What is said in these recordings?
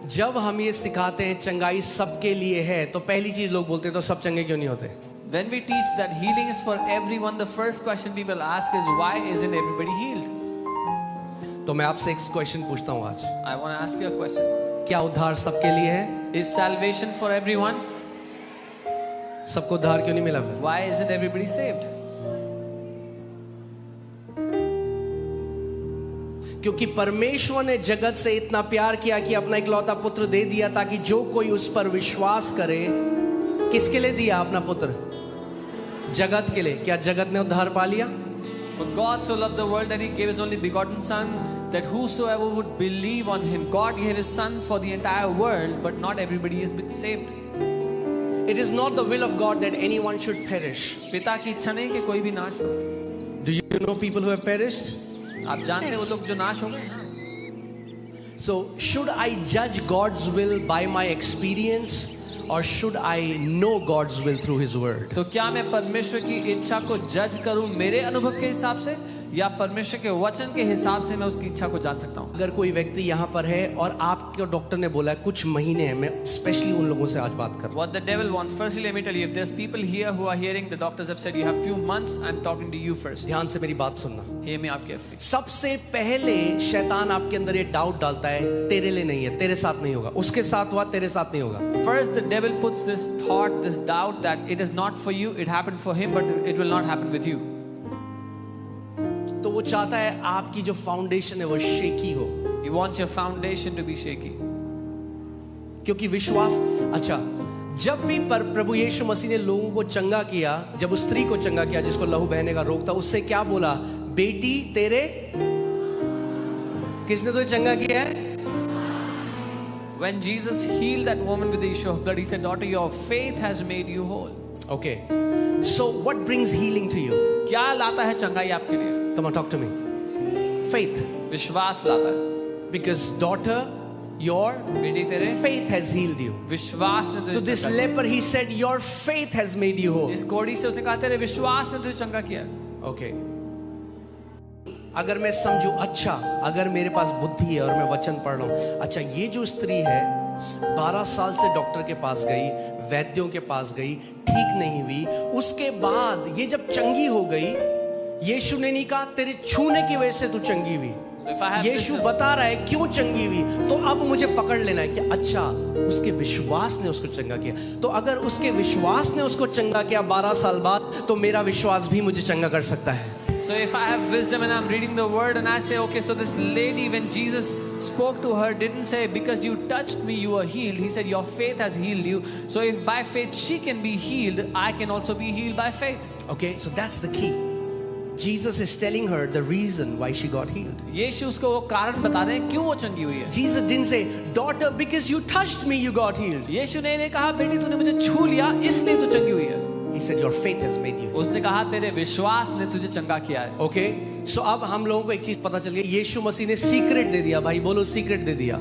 जब हम ये सिखाते हैं चंगाई सबके लिए है, तो पहली चीज लोग बोलते हैं तो सब चंगे क्यों नहीं होते? When we teach that healing is for everyone, the first question people ask is why isn't everybody healed? तो मैं आपसे एक क्वेश्चन पूछता हूँ आज, I want to ask you a question. क्या उद्धार सबके लिए है? Is salvation for everyone? सबको उद्धार क्यों नहीं मिला फिर? Why isn't everybody saved? क्योंकि परमेश्वर ने जगत से इतना प्यार किया कि अपना इकलौता पुत्र दे दिया, ताकि जो कोई उस पर विश्वास करे। किसके लिए दिया अपना पुत्र? जगत के लिए। क्या जगत ने उद्धार पा लिया? For God so loved the world that he gave his only begotten son, that whosoever would believe on him, God gave his son for the entire world, but not everybody is saved. It is not the will of God that anyone should perish. पिता की इच्छा नहीं कि कोई भी नाश हो। Do you know people who have perished? आप जानते हैं वो लोग जो नाश हो गए? So should I judge God's will by my experience, or should I know God's will through His word? तो क्या मैं परमेश्वर की इच्छा को जज करूं मेरे अनुभव के हिसाब से, या परमेश्वर के वचन के हिसाब से मैं उसकी इच्छा को जान सकता हूं? अगर कोई व्यक्ति यहाँ पर है और आपके डॉक्टर ने बोला है कुछ महीने हैं, मैं स्पेशली उन लोगों से आज बात कर रहा हूं। What the devil wants, firstly let me tell you, if there's people here who are hearing the doctors have said you have few months, I'm talking to you first. ध्यान से मेरी बात सुनना। Hear me out carefully. सबसे पहले शैतान आपके अंदर ये डाउट डालता है, तेरे लिए नहीं है, तेरे साथ नहीं होगा, उसके साथ हुआ तेरे साथ नहीं होगा। First the devil puts this thought, this doubt that it is not for you, it happened for him, but it will not happen with you. तो वो चाहता है आपकी जो फाउंडेशन है वो शेकी हो। He wants your foundation to be shaky. क्योंकि विश्वास, अच्छा, जब भी प्रभु यीशु मसीह ने लोगों को चंगा किया, जब उस स्त्री को चंगा किया जिसको लहू बहने का रोग था, उससे क्या बोला? बेटी तेरे, किसने तुझे चंगा किया है? When Jesus healed that woman with the issue of blood, he said, daughter, your faith has made you whole. Okay, so what brings healing to you? क्या लाता है चंगाई आपके लिए? Come on, talk to me. Faith. विश्वास लाता है। Because daughter, your बेटी तेरे faith has healed you. विश्वास ने तुझे To this चंगा किया। leper he said, your faith has made you whole. इस कोढ़ी से उसने कहा तेरे विश्वास ने तुझे चंगा किया। Okay. अगर मैं समझूं, अच्छा, अगर मेरे पास बुद्धि है और मैं वचन पढ़ रहा हूं, अच्छा, ये जो स्त्री है 12 साल से डॉक्टर के पास गई, वैद्यों के पास गई, ठीक नहीं हुई, उसके बाद ये जब चंगी हो गई, यीशु ने नहीं कहा तेरे छूने की वजह से तू चंगी हुई। यीशु बता रहा है क्यों चंगी हुई, तो अब मुझे पकड़ लेना है कि अच्छा, उसके विश्वास ने उसको चंगा किया। तो अगर उसके विश्वास ने उसको चंगा किया 12 साल बाद, तो मेरा विश्वास भी मुझे चंगा कर सकता है। So if I have wisdom and I'm reading the word and I say, okay, so this lady, when Jesus spoke to her, didn't say, because you touched me, you are healed. He said, your faith has healed you. So if by faith she can be healed, I can also be healed by faith. Okay, so that's the key. Jesus is telling her the reason why she got healed. यीशु उसको वो कारण बता रहे हैं क्यों वो चंगी हुई है। Jesus didn't say, daughter, because you touched me, you got healed. यीशु ने कहा बेटी तूने मुझे छू लिया इसलिए तू चंगी हुई है। He said, your faith has made you. उसने कहा तेरे विश्वास ने तुझे चंगा किया है। Okay, so अब हम लोगों को एक चीज पता चल गई, यीशु मसीह ने सीक्रेट दे दिया। भाई बोलो, सीक्रेट दे दिया।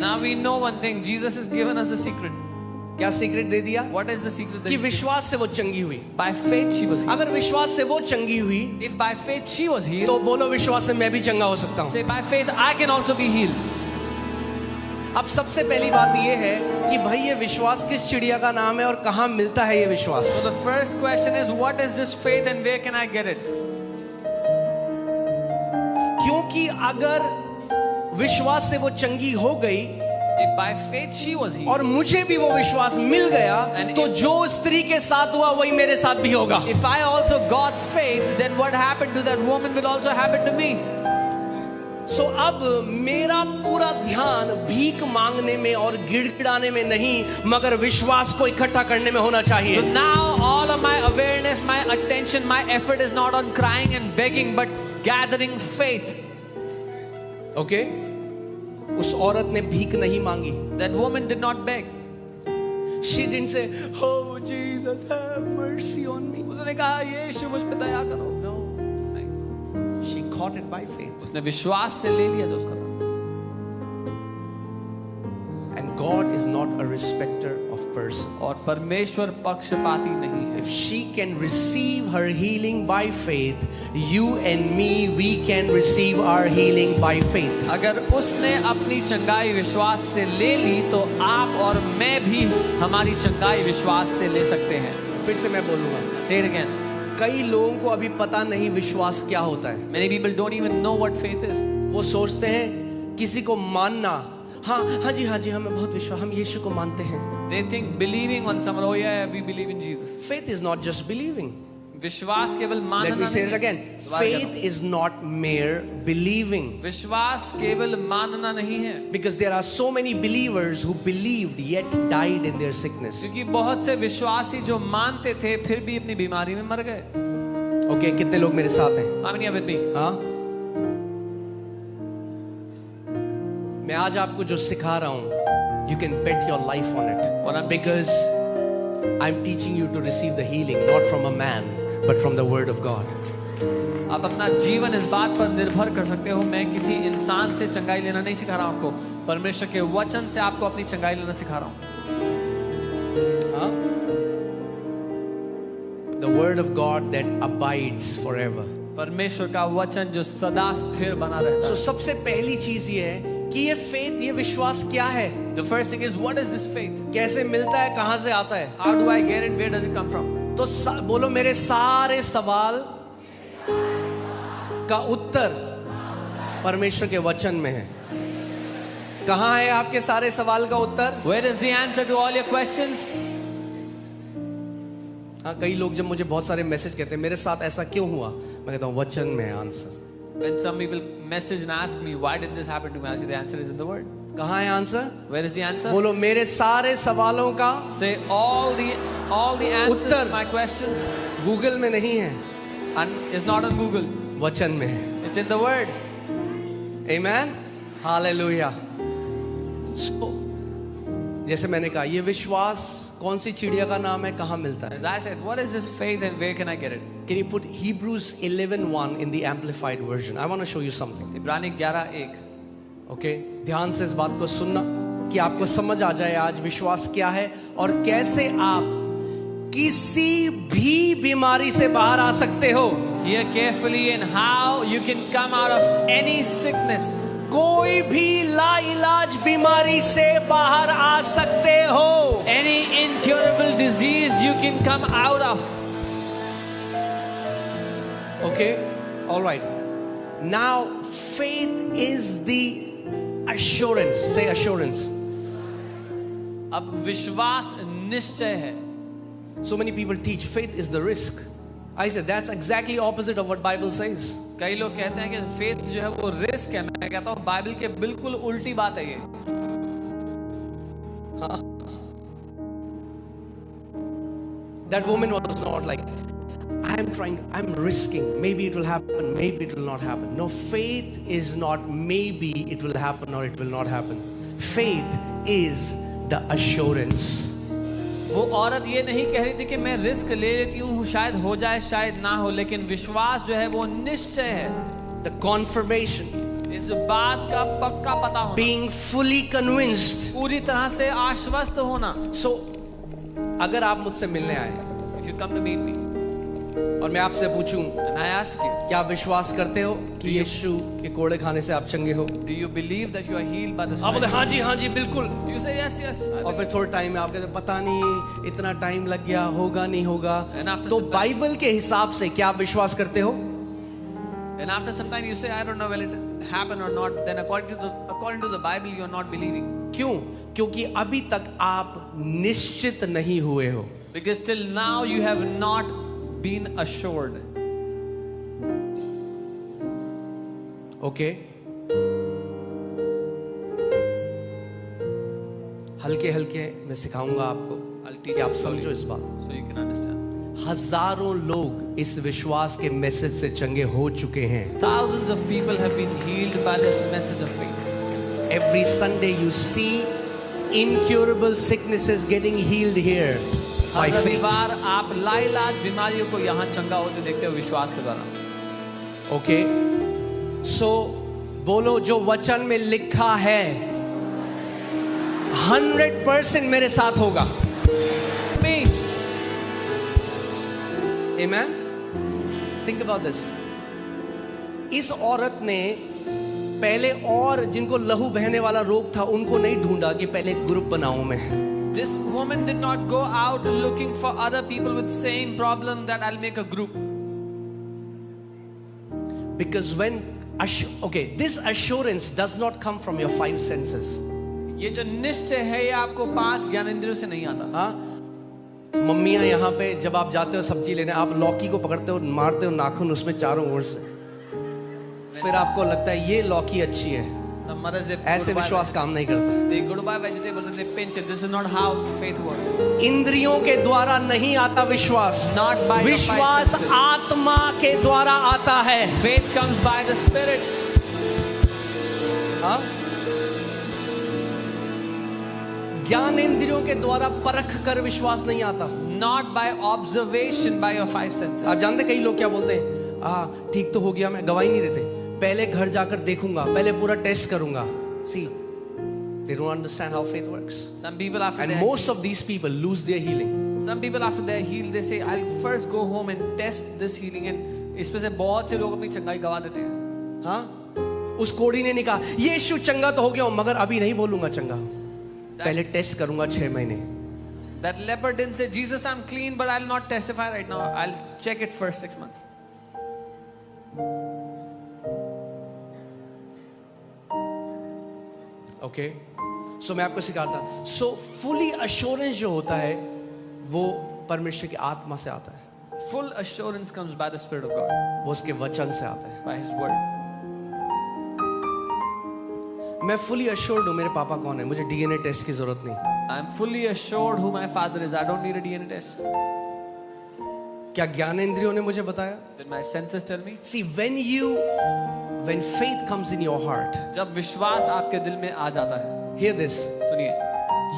Now we know one thing, Jesus has given us a secret. क्या सीक्रेट दे दिया? What is the secret? कि विश्वास से वो चंगी हुई। By faith she was healed. अगर विश्वास से वो चंगी हुई, If by faith she was healed, तो बोलो विश्वास से मैं भी चंगा हो सकता हूँ। say by faith I can also be healed. अब सबसे पहली बात ये है कि भाई ये विश्वास किस चिड़िया का नाम है और कहाँ मिलता है ये विश्वास? So the first question is, what is this faith and where can I get it? क्योंकि अगर विश्वास से वो चंगी हो गई, If by faith she was healed, और मुझे भी वो विश्वास मिल गया, And तो जो स्त्री के साथ हुआ वही मेरे साथ भी होगा। if I also got faith, then what happened to that woman will also happen to me. सो अब मेरा पूरा ध्यान भीख मांगने में और गिड़गिड़ाने में नहीं, मगर विश्वास को इकट्ठा करने में होना चाहिए। So now all of my awareness, my attention, my effort is not on crying and begging, but gathering faith. Okay, उस औरत ने भीख नहीं मांगी। That woman did not beg. She didn't say, "Oh Jesus, have mercy on me." उसने कहा यीशु मुझ पे दया करो। No, she caught it by faith. उसने विश्वास से ले लिया जो उसका था। And God is not a respecter of person. और परमेश्वर पक्षपाती नहीं है. If she can receive her healing by faith, you and me, we can receive our healing by faith. अगर उसने अपनी चंगाई विश्वास से ले ली तो आप और मैं भी हमारी चंगाई विश्वास से ले सकते हैं. फिर से मैं बोलूंगा. Say it again. कई लोगों को अभी पता नहीं विश्वास क्या होता है. Many people don't even know what faith is. वो सोचते हैं किसी को मानना. हाँ जी हमें बहुत विश्वास, हम यीशु को मानते हैं. They think believing on someone, oh yeah, we believe in Jesus. Faith is not just believing. विश्वास केवल मानना Let me say नहीं it है. again. Faith is not mere believing. विश्वास केवल मानना नहीं है. Because there are so many believers who believed yet died in their sickness. क्योंकि बहुत से विश्वासी जो मानते थे फिर भी अपनी बीमारी में मर गए. Okay, कितने लोग मेरे साथ हैं? How many are with me? हाँ? मैं आज आपको जो सिखा रहा हूँ, you can bet your life on it. Because I'm teaching you to receive the healing not from a man, but from the Word of God. आप अपना जीवन इस बात पर निर्भर कर सकते हो. मैं किसी इंसान से चंगाई लेना नहीं सिखा रहा हूं आपको. परमेश्वर के वचन से आपको अपनी चंगाई लेना सिखा रहा हूं. हाँ? The Word of God that abides forever. परमेश्वर का वचन जो सदा स्थिर बना रहता है. So सबसे पहली चीज ये है कि ये faith, ये विश्वास क्या है? The first thing is, what is this faith? कैसे मिलता है, कहाँ से आता है? How do I get it? Where does it come from? तो बोलो, मेरे सारे सवाल का उत्तर परमेश्वर के वचन में है. कहाँ है आपके सारे सवाल का उत्तर? Where is the answer to all your questions? हाँ, कई लोग जब मुझे बहुत सारे मैसेज कहते हैं मेरे साथ ऐसा क्यों हुआ, मैं कहता हूँ वचन में है answer. When some people message and ask me, why did this happen to me? I say the answer is in the word. कहाँ है answer? Where is the answer? बोलो, मेरे सारे सवालों का Say all the answers Uttar to my questions Google में नहीं है, and is not on Google. वचन में है. It's in the word. Amen. Hallelujah. So, जैसे मैंने कहा, ये विश्वास कौन सी चिड़िया का नाम है, कहाँ मिलता है? As I said, what is this faith and where can I get it? Can you put Hebrews 11:1 in the amplified version? I want to show you something. इब्रानी 11:1. Okay? ध्यान से इस बात को सुनना कि आपको समझ आ जाए आज विश्वास क्या है और कैसे आप किसी भी बीमारी से बाहर आ सकते हो. Hear carefully and how you can come out of any sickness. कोई भी लाइलाज बीमारी से बाहर आ सकते हो. Any incurable disease you can come out of. Okay? All right. Now, faith is the assurance. Say assurance. अब विश्वास निश्चय है. So many people teach faith is the risk. I said that's exactly opposite of what Bible says. कई लोग कहते हैं कि faith जो है वो रिस्क है. मैं कहता हूँ बाइबल के बिल्कुल उल्टी बात है ये. That woman was not like, I'm risking, maybe it will happen, maybe it will not happen. No, faith is not maybe it will happen or it will not happen. Faith is the assurance. वो औरत ये नहीं कह रही थी कि मैं risk ले लेती हूँ, शायद हो जाए शायद ना हो, लेकिन विश्वास जो है वो निश्चय है. The confirmation. इस बात का पक्का पता होना. Being fully convinced. पूरी तरह से आश्वस्त होना. So, अगर आप मुझसे मिलने आए, If you come to meet me, और मैं आपसे पूछूं, and I ask you, क्या आप विश्वास करते हो कि यीशु के कोड़े खाने से आप चंगे हो? do you believe that you are healed by the आप बोलते Spirit? हाँ जी बिल्कुल. You say yes, yes. और फिर थोड़े टाइम में आप कहते पता नहीं इतना टाइम लग गया, होगा नहीं होगा. And after तो some time- बाइबल के हिसाब से क्या आप विश्वास करते हो? And after some time you say, I don't know will it happen or not. Then according to the Bible, you are not believing. क्यों? क्योंकि अभी तक आप निश्चित नहीं हुए हो. Because till now you have not been assured. Okay? हल्के हल्के मैं सिखाऊंगा आपको I'll teach कि आप you slowly समझो इस बात को. so you can understand. हजारों लोग इस विश्वास के मैसेज से चंगे हो चुके हैं. Thousands of people have been healed by this message of faith. Every Sunday you see incurable sicknesses getting healed here by her faith. रविवार आप लाइलाज बीमारियों को यहाँ चंगा होते देखते हो विश्वास के द्वारा. ओके? सो बोलो, जो वचन में लिखा है 100% मेरे साथ होगा। Me. Amen? Think about this. इस औरत ने पहले और जिनको लहू बहने वाला रोग था उनको नहीं ढूंढा कि पहले ग्रुप बनाऊं मैं। This woman did not go out looking for other people with same problem that I'll make a group. Because when this assurance does not come from your 5 senses. ये जो निश्चय है ये आपको 5 ज्ञानेंद्रियों से नहीं आता। हाँ, मम्मियाँ यहाँ पे जब आप जाते हो सब्जी लेने, आप लौकी को पकड़ते हो, मारते हो नाखून उसमें चारों ओर से, फिर आपको लगता है ये लौकी अच्छी है। Some mothers, they ऐसे विश्वास काम नहीं करता। They go to buy vegetables and they pinch it. This is not how faith works. इंद्रियों के द्वारा नहीं आता विश्वास, Not by your विश्वास five senses. आत्मा के द्वारा आता है। Faith comes by the Spirit. हाँ? ज्ञान इंद्रियों के द्वारा परख कर विश्वास नहीं आता। Not by observation by your 5 senses. आप जानते कई लोग क्या बोलते हैं, ठीक तो हो गया, मैं गवाही नहीं देते, पहले घर जाकर देखूंगा, पहले पूरा टेस्ट करूंगा। See, they don't understand how faith works. Some people after And they're most of these people lose their healing. Some people after they're healed, they say, I'll first go home and test this healing. And इसमें से बहुत से लोग अपनी चंगाई गवा देते हैं। हाँ? उस कोड़ी ने नहीं कहा यीशु चंगा तो हो गया हूं, मगर अभी नहीं बोलूंगा चंगा, पहले टेस्ट करूंगा 6 महीने। That leper didn't say, Jesus, I'm clean, but I'll not testify right now. I'll check it first 6 months. Okay, सो मैं आपको सिखाता। सो फुली अश्योरेंस जो होता है वो परमेश्वर की आत्मा से आता है। Full assurance comes by the Spirit of God, वो उसके वचन से आता है। by His word. मैं फुली अश्योर्ड हूं मेरे पापा कौन है, मुझे डीएनए टेस्ट की जरूरत नहीं। I'm fully assured who my father is. I don't need a DNA test. क्या ज्ञानेंद्रियों ने मुझे बताया? Did my senses tell me? See, when faith comes in your heart, जब विश्वास आपके दिल में आ जाता है, hear this, सुनिए,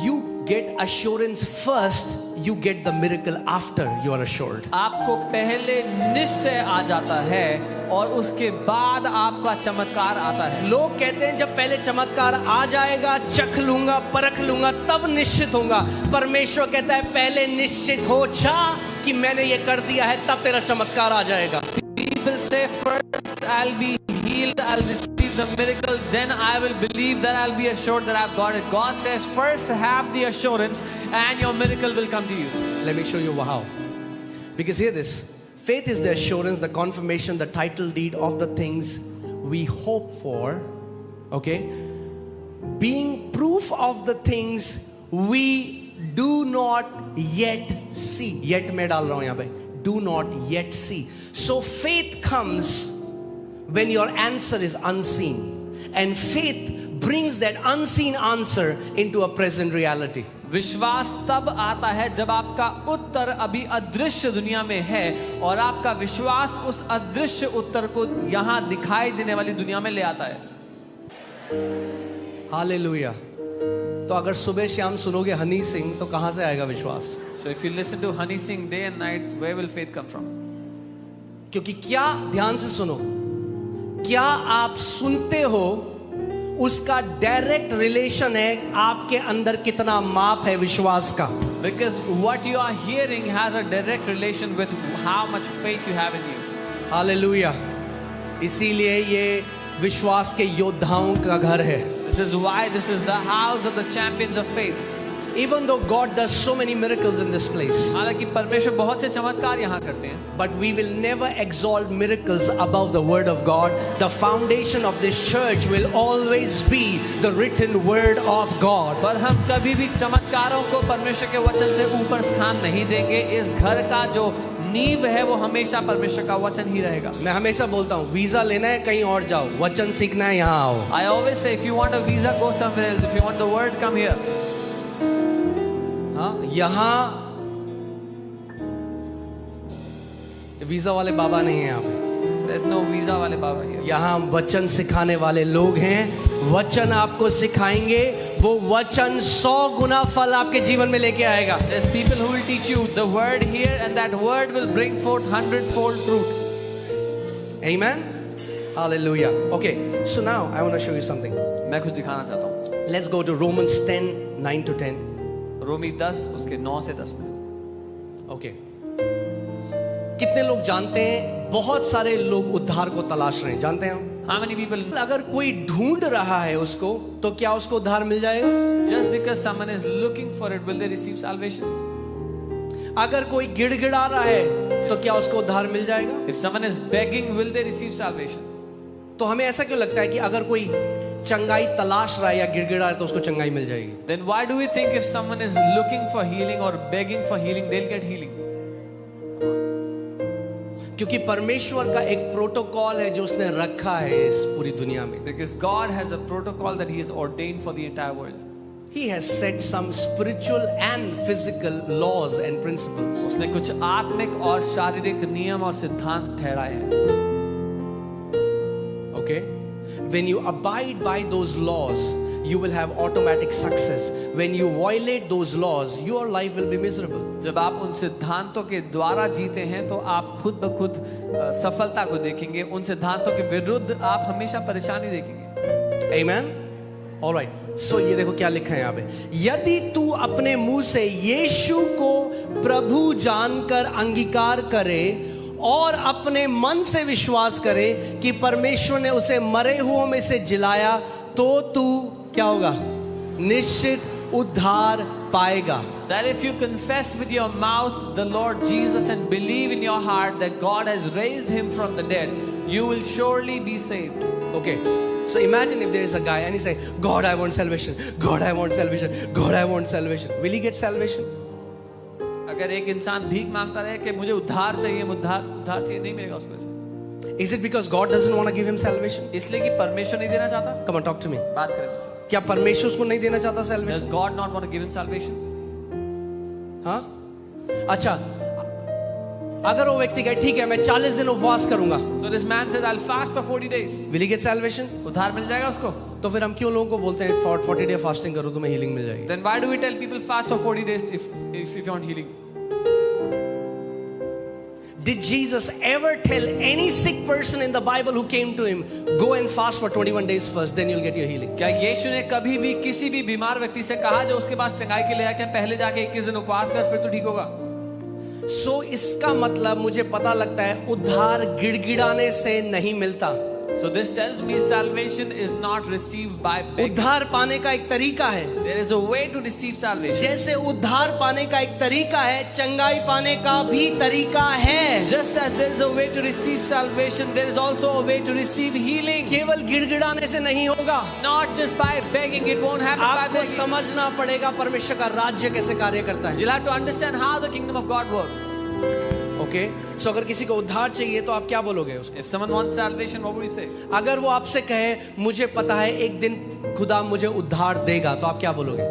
you get assurance first, you get the miracle after you are assured. आपको पहले निश्चय आ जाता है और उसके बाद आपका चमत्कार आता है। लोग कहते हैं जब पहले चमत्कार आ जाएगा, चख लूंगा, परख लूंगा, तब निश्चित होगा। परमेश्वर कहता है पहले निश्चित हो जा कि मैंने ये कर दिया है, तब तेरा चमत्कार आ जाएगा। People say first I'll be healed, I'll receive the miracle, then I will believe that I'll be assured that I've got it. God says first have the assurance and your miracle will come to you. Let me show you how. Because hear this, faith is the assurance, the confirmation, the title deed of the things we hope for, okay? Being proof of the things we do not yet see. Yet मैं डाल रहा हूँ यहाँ पे. Do not yet see. So faith comes when your answer is unseen, and faith brings that unseen answer into a present reality. विश्वास तब आता है जब आपका उत्तर अभी अदृश्य दुनिया में है और आपका विश्वास उस अदृश्य उत्तर को यहाँ दिखाई देने वाली दुनिया में ले आता है। हालेलुया। तो अगर सुबह शाम सुनोगे हनी सिंह तो कहां से आएगा विश्वास? So if you listen to Honey Singh day and night, where will faith come from? क्योंकि क्या, ध्यान से सुनो, क्या आप सुनते हो उसका डायरेक्ट रिलेशन है आपके अंदर कितना माप है विश्वास का। Because what you are hearing has a direct relation with how much faith you have in you. Hallelujah. इसीलिए ये विश्वास के योद्धाओं का घर है। This is why this is the house of the champions of faith. Even though God does so many miracles in this place, हालांकि परमेश्वर बहुत से चमत्कार यहाँ करते हैं, but we will never exalt miracles above the word of God. The foundation of this church will always be the written word of God. पर हम कभी भी चमत्कारों को परमेश्वर के वचन से ऊपर स्थान नहीं देंगे। इस घर का जो नींव है वो हमेशा परमेश्वर का वचन ही रहेगा। मैं हमेशा बोलता हूँ वीजा लेना है कहीं और जाओ, वचन सीखना है यहाँ आओ। I always say if you want a visa go somewhere else, if you want the word come here. हाँ, यहाँ वीजा वाले बाबा नहीं है यहाँ पे। There's no visa वाले बाबा here. यहाँ वचन सिखाने वाले लोग हैं। वचन आपको सिखाएंगे, वो वचन 100 गुना फल आपके जीवन में लेके आएगा। There's people who will teach you the word here and that word will bring forth 100-fold fruit. Amen. Hallelujah. Okay, so now I want to show you something. मैं कुछ दिखाना चाहता हूँ। Let's go to Romans 10, 9 to 10. रोमी 10 उसके 9 से 10 में. Okay. कितने लोग जानते हैं बहुत सारे लोग उद्धार को तलाश रहे हैं, जानते हैं हम? How many people, अगर कोई ढूंढ रहा है उसको, तो क्या उसको उद्धार मिल जाएगा? just because someone is looking for it, will they receive salvation? अगर कोई गिड़गिड़ा रहा है तो क्या उसको उद्धार मिल जाएगा? If someone is begging, will they receive salvation? तो हमें ऐसा क्यों लगता है कि अगर कोई चंगाई तलाश रहा है या गिड़गिड़ा रहा है तो उसको चंगाई मिल जाएगी? Then why do we think if someone is looking for healing or begging for healing, they'll get healing? क्योंकि परमेश्वर का एक प्रोटोकॉल है जो उसने रखा है इस पूरी दुनिया में. Because God has a protocol that He has ordained for the entire world. He has set some spiritual and physical laws and principles. उसने कुछ आत्मिक और शारीरिक नियम और सिद्धांत ठहराए हैं. Okay? When you abide by those laws, you will have automatic success. When you violate those laws, your life will be miserable. जब आप उन सिद्धांतों के द्वारा जीते हैं तो आप खुद ब खुद सफलता को देखेंगे. उन सिद्धांतों के विरुद्ध आप हमेशा परेशानी देखेंगे. Amen? All right. So ये देखो क्या लिखा है यहाँ पे. यदि तू अपने मुंह से यीशु को प्रभु जानकर अंगीकार करे और अपने मन से विश्वास करे कि परमेश्वर ने उसे मरे हुओं में से जिलाया, तो तू क्या होगा? निश्चित उद्धार पाएगा. That if you confess with your mouth the Lord Jesus and believe in your heart that God has raised Him from the dead, you will surely be saved. Okay. So imagine if there is a guy and he say, God, I want salvation. God, I want salvation. God, I want salvation. Will he get salvation? अगर एक इंसान भीख मांगता रहे कि मुझे उद्धार चाहिए, उद्धार चाहिए, नहीं मिलेगा उसको. Is it because God doesn't want to give him salvation? इसलिए कि परमेश्वर नहीं देना चाहता. Come on, talk to me. बात करें मुझसे. क्या परमेश्वर उसको नहीं देना चाहता Does salvation? God not want to give him salvation? हाँ? अच्छा, अगर वो व्यक्ति कहे ठीक है मैं 40 दिन उपवास करूंगा, So this man says, I'll fast for 40 days. will he get salvation? उद्धार मिल जाएगा उसको. तो फिर हम क्यों लोगों को बोलते हैं 40 डे फास्टिंग करो तुम्हें हीलिंग मिल जाएगी? Then why do we tell people fast for 40 days if you want healing? Did Jesus ever tell any sick person in the Bible who came to him, go and fast for 21 days first, then you'll get your healing? क्या यीशु ने कभी भी किसी भी बीमार व्यक्ति से कहा जो उसके पास चंगाई के लिए आया कि पहले जाके 21 दिन उपवास कर फिर तो ठीक होगा? So इसका मतलब मुझे पता लगता है उद्धार गिड़गिड़ाने से नहीं मिलता. So this tells me salvation is not received by begging. उद्धार पाने का एक तरीका है. There is a way to receive salvation. जैसे उद्धार पाने का एक तरीका है, चंगाई पाने का भी तरीका है. Just as there is a way to receive salvation, there is also a way to receive healing. केवल गिड़गिड़ाने से नहीं होगा. Not just by begging, it won't happen by आपको begging. समझना पड़ेगा परमेश्वर का राज्य कैसे कार्य करता है. You'll have to understand how the kingdom of God works. Okay, so अगर किसी को उद्धार चाहिए तो आप क्या बोलोगे उसको? If someone wants salvation, what would you say? अगर वो आपसे कहे मुझे पता है एक दिन खुदा मुझे उद्धार देगा, तो आप क्या बोलोगे?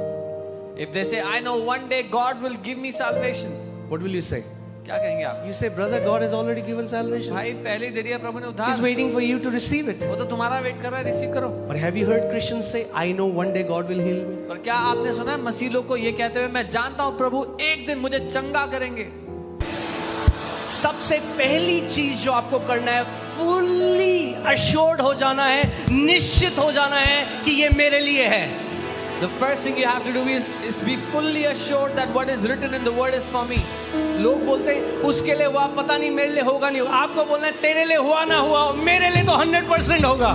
If they say, I know one day God will give me salvation, What will you say? क्या कहेंगे आप? You say, brother, God has already given salvation. भाई पहले ही दे दिया प्रभु ने He's उद्धार. waiting for you to receive it. वो तो तुम्हारा वेट कर रहा है, रिसीव करो. But have you heard Christians say, I know one day God will heal me? पर क्या आपने सुना है मसीह लोग को ये कहते हुए, मैं जानता हूँ प्रभु एक दिन मुझे चंगा करेंगे? सबसे पहली चीज जो आपको करना है, फुल्ली अश्योर्ड हो जाना है, निश्चित हो जाना है कि ये मेरे लिए है. The first thing you have to do is be fully assured that what is written in the word is for me. लोग बोलते हैं उसके लिए हुआ, पता नहीं मेरे लिए होगा नहीं होगा. आपको बोलना है तेरे लिए हुआ ना हुआ, मेरे लिए तो 100% होगा.